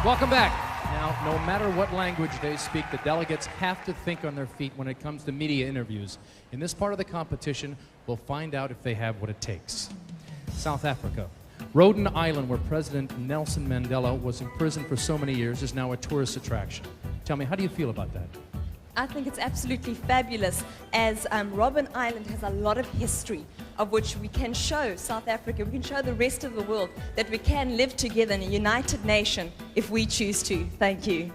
Welcome back. Now, no matter what language they speak, the delegates have to think on their feet when it comes to media interviews. In this part of the competition, we'll find out if they have what it takes. South Africa. Rhoden Island, where President Nelson Mandela was imprisoned for so many years, is now a tourist attraction. Tell me, how do you feel about that? I think it's absolutely fabulous, as Robben Island has a lot of history of which we can show South Africa, we can show the rest of the world that we can live together in a united nation if we choose to. Thank you.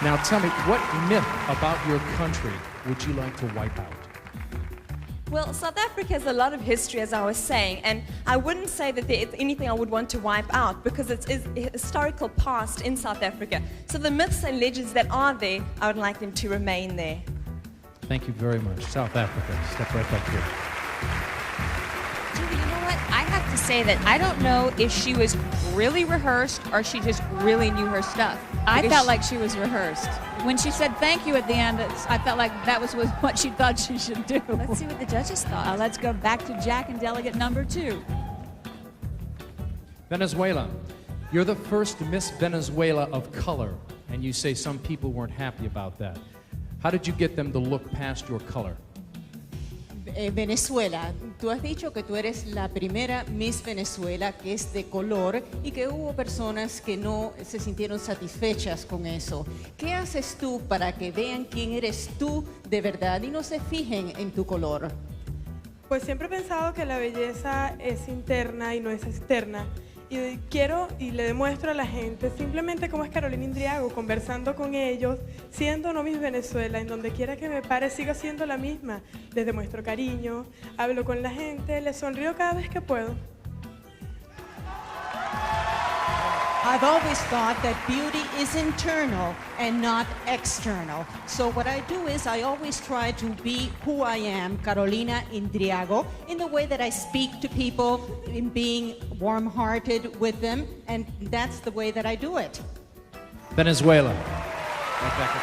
Now tell me, what myth about your country would you like to wipe out? Well, South Africa has a lot of history, as I was saying, and I wouldn't say that there is anything I would want to wipe out because it's a historical past in South Africa. So the myths and legends that are there, I would like them to remain there. Thank you very much. South Africa, step right back here. Julie, you know what? I have to say that I don't know if she was really rehearsed or she just really knew her stuff. I felt like she was rehearsed. When she said thank you at the end, I felt like that was what she thought she should do. Let's see what the judges thought. Let's go back to Jack and delegate number 2. Venezuela. You're the first Miss Venezuela of color, and you say some people weren't happy about that. How did you get them to look past your color? Venezuela, tú has dicho que tú eres la primera Miss Venezuela que es de color y que hubo personas que no se sintieron satisfechas con eso. ¿Qué haces tú para que vean quién eres tú de verdad y no se fijen en tu color? Pues siempre he pensado que la belleza es interna y no es externa. Y quiero y le demuestro a la gente simplemente cómo es Carolina Indriago, conversando con ellos, siendo no Miss Venezuela, en donde quiera que me pare sigo siendo la misma. Les demuestro cariño, hablo con la gente, les sonrío cada vez que puedo. I've always thought that beauty is internal and not external. So what I do is I always try to be who I am, Carolina Indriago, in the way that I speak to people, in being warm-hearted with them, and that's the way that I do it. Venezuela. Right back up.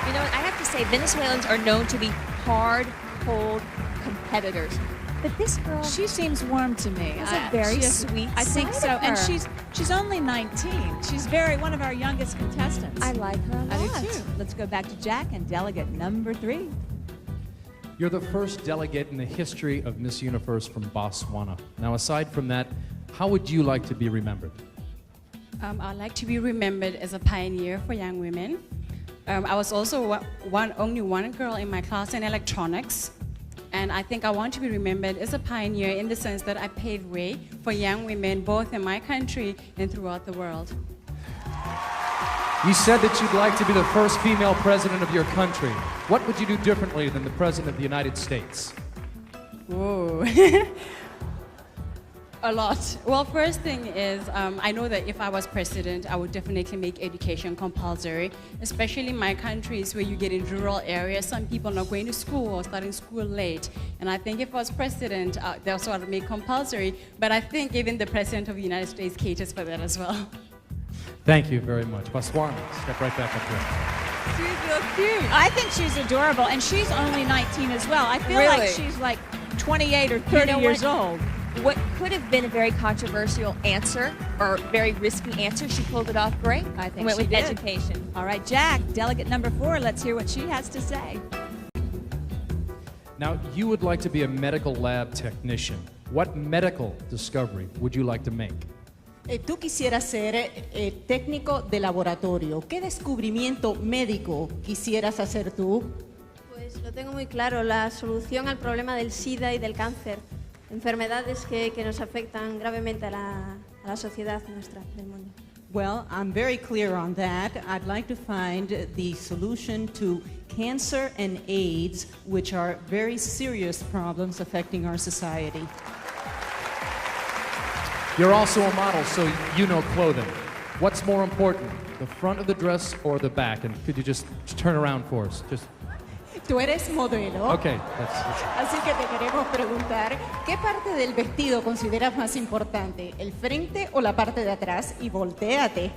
You know what? I have to say, Venezuelans are known to be hard, cold competitors. But this girl, She seems warm to me. has a very sweet I think side so. of And her. she's only 19. She's one of our youngest contestants. I like her a I lot. do too. Let's go back to Jack and delegate number 3. You're the first delegate in the history of Miss Universe from Botswana. Now, aside from that, how would you like to be remembered? I'd like to be remembered as a pioneer for young women. I was also only one girl in my class in electronics. And I think I want to be remembered as a pioneer in the sense that I paved way for young women both in my country and throughout the world. You said that you'd like to be the first female president of your country. What would you do differently than the president of the United States? Whoa. A lot. Well, first thing is, I know that if I was president, I would definitely make education compulsory, especially in my countries where you get in rural areas. Some people are not going to school or starting school late. And I think if I was president, they'll sort of make compulsory. But I think even the president of the United States caters for that as well. Thank you very much. Botswana, step right back up here. She's real cute. I think she's adorable, and she's only 19 as well. I feel like Really? she's like 28 or 30 know years what? old. What could have been a very controversial answer or very risky answer, she pulled it off great. I think Went she with did. education. All right, Jack, delegate number 4, let's hear what she has to say. Now, you would like to be a medical lab technician. What medical discovery would you like to make? Tú quisieras ser técnico de laboratorio. ¿Qué descubrimiento médico quisieras hacer tú? Pues lo tengo muy claro, la solución al problema del SIDA y del cáncer, enfermedades que nos afectan gravemente a la sociedad nuestra, del mundo. Well, I'm very clear on that. I'd like to find the solution to cancer and AIDS, which are very serious problems affecting our society. You're also a model, so you know clothing. What's more important, the front of the dress or the back? And could you just turn around for us? Tú eres modelo. Okay. Así que te queremos preguntar, ¿qué parte del vestido consideras más importante? ¿El frente o la parte de atrás? Y voltéate.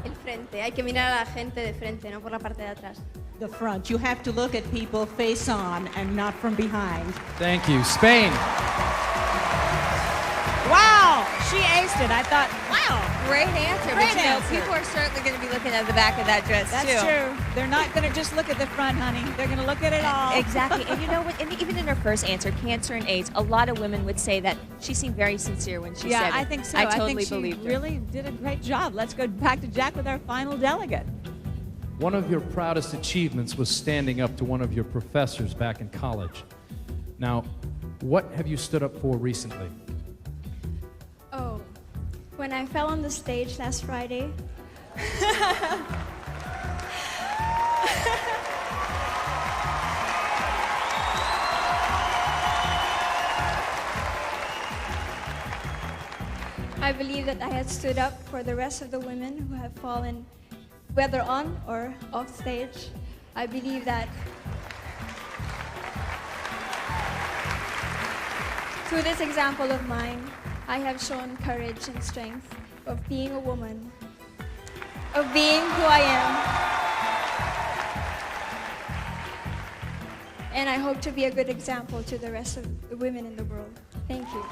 El frente, hay que mirar a la gente de frente, no por la parte de atrás. The front. You have to look at people face on and not from behind. Thank you. Spain. Wow, she aced it. I thought, wow. Great answer. Great but you know, answer. people are certainly going to be looking at the back of that dress, That's too. true. They're not going to just look at the front, honey. They're going to look at it all. Exactly. And you know what? And even in her first answer, cancer and AIDS, a lot of women would say that she seemed very sincere when she said it. Yeah, I think so. I totally think she believed her. really did a great job. Let's go back to Jack with our final delegate. One of your proudest achievements was standing up to one of your professors back in college. Now, what have you stood up for recently? Oh, when I fell on the stage last Friday. I believe that I had stood up for the rest of the women who have fallen, whether on or off stage. I believe that through this example of mine, I have shown courage and strength of being a woman, of being who I am. And I hope to be a good example to the rest of the women in the world. Thank you.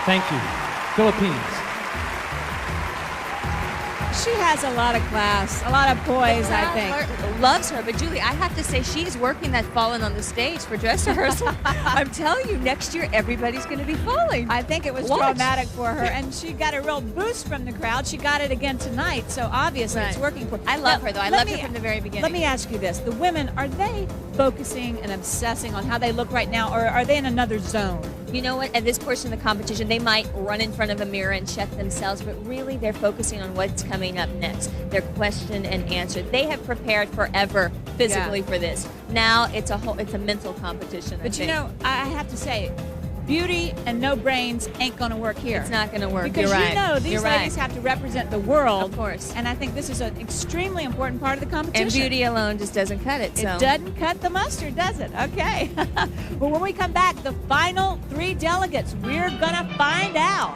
Thank you. Philippines. She has a lot of class, a lot of poise, I think. Loves her, but Julie, I have to say she's working that falling on the stage for dress rehearsal. I'm telling you, next year everybody's going to be falling. I think it was Watch. traumatic for her, and she got a real boost from the crowd. She got it again tonight, so obviously it's Right. working for her. I love her, though. I let loved her me- from the very beginning. Let me ask you this. The women, are they focusing and obsessing on how they look right now, or are they in another zone? You know what? At this portion of the competition, they might run in front of a mirror and check themselves, but really they're focusing on what's coming up next. Their question and answer. They have prepared forever physically for this. Now it's a mental competition. But you know, I have to say, beauty and no brains ain't going to work here. it's not going to work. Because You're right. you know these You're ladies right. have to represent the world. Of course. And I think this is an extremely important part of the competition. And beauty alone just doesn't cut it. It So. doesn't cut the mustard, does it? Okay. Well, when we come back, the final 3 delegates, we're going to find out.